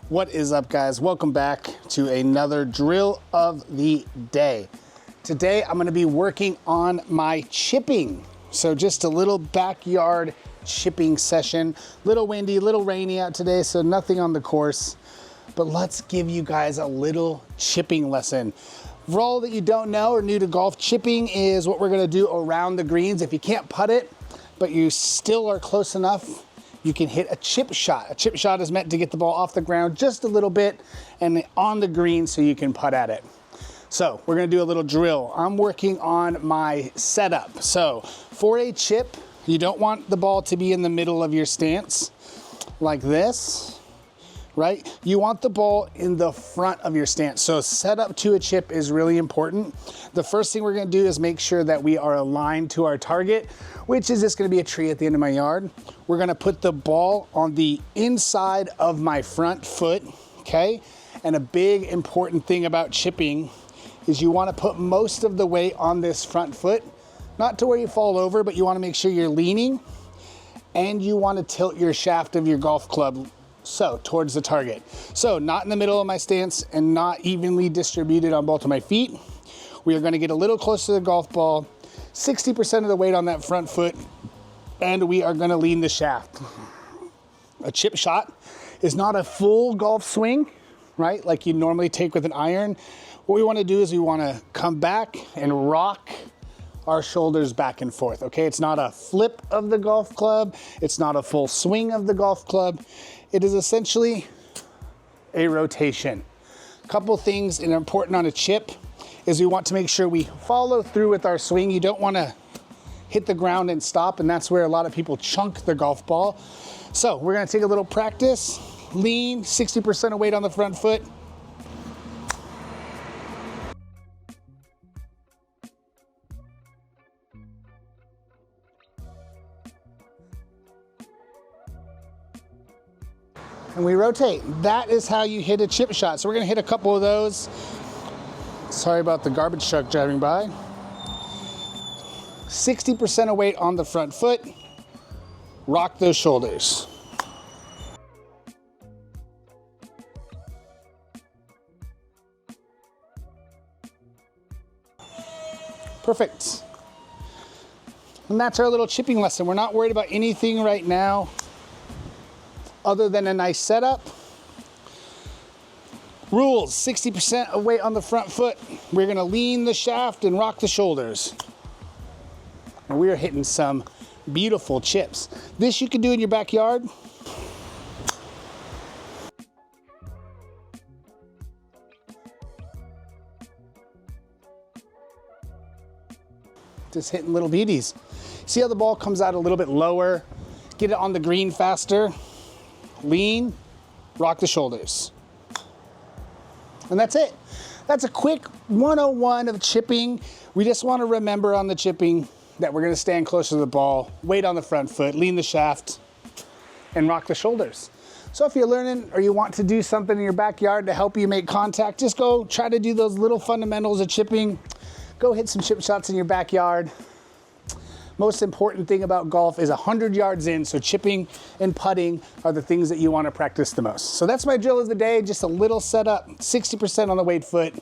What is up, guys? Welcome back to another drill of the day. Today I'm going to be working on my chipping. So just a little backyard chipping session. Little windy, little rainy out today, so nothing on the course. But let's give you guys a little chipping lesson. For all that you don't know or new to golf, chipping is what we're going to do around the greens. If you can't putt it, but you still are close enough, you can hit a chip shot. A chip shot is meant to get the ball off the ground just a little bit and on the green so you can putt at it. So we're gonna do a little drill. I'm working on my setup. So for a chip, you don't want the ball to be in the middle of your stance like this, right? You want the ball in the front of your stance. So setup to a chip is really important. The first thing we're gonna do is make sure that we are aligned to our target, which is just gonna be a tree at the end of my yard. We're gonna put the ball on the inside of my front foot, okay? And a big important thing about chipping is you wanna put most of the weight on this front foot, not to where you fall over, but you wanna make sure you're leaning, and you wanna tilt your shaft of your golf club so towards the target. So not in the middle of my stance and not evenly distributed on both of my feet. We are gonna get a little closer to the golf ball, 60% of the weight on that front foot, and we are gonna lean the shaft. A chip shot is not a full golf swing, right? Like you normally take with an iron. What we wanna do is we wanna come back and rock our shoulders back and forth, okay? It's not a flip of the golf club. It's not a full swing of the golf club. It is essentially a rotation. A couple things that are important on a chip is we want to make sure we follow through with our swing. You don't wanna hit the ground and stop, and that's where a lot of people chunk the golf ball. So we're gonna take a little practice. Lean, 60% of weight on the front foot. And we rotate. That is how you hit a chip shot. So we're gonna hit a couple of those. Sorry about the garbage truck driving by. 60% of weight on the front foot. Rock those shoulders. Perfect. And that's our little chipping lesson. We're not worried about anything right now other than a nice setup. Rules, 60% of weight on the front foot. We're gonna lean the shaft and rock the shoulders. And we are hitting some beautiful chips. This you can do in your backyard. Just hitting little beauties. See how the ball comes out a little bit lower? Get it on the green faster. Lean, rock the shoulders. And that's it. That's a quick 101 of chipping. We just want to remember on the chipping that we're going to stand closer to the ball, weight on the front foot, lean the shaft, and rock the shoulders. So if you're learning or you want to do something in your backyard to help you make contact, just go try to do those little fundamentals of chipping. Go hit some chip shots in your backyard. Most important thing about golf is 100 yards in, so chipping and putting are the things that you want to practice the most. So that's my drill of the day, just a little setup, 60% on the weight foot.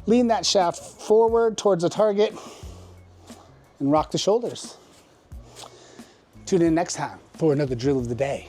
Lean that shaft forward towards the target and rock the shoulders. Tune in next time for another drill of the day.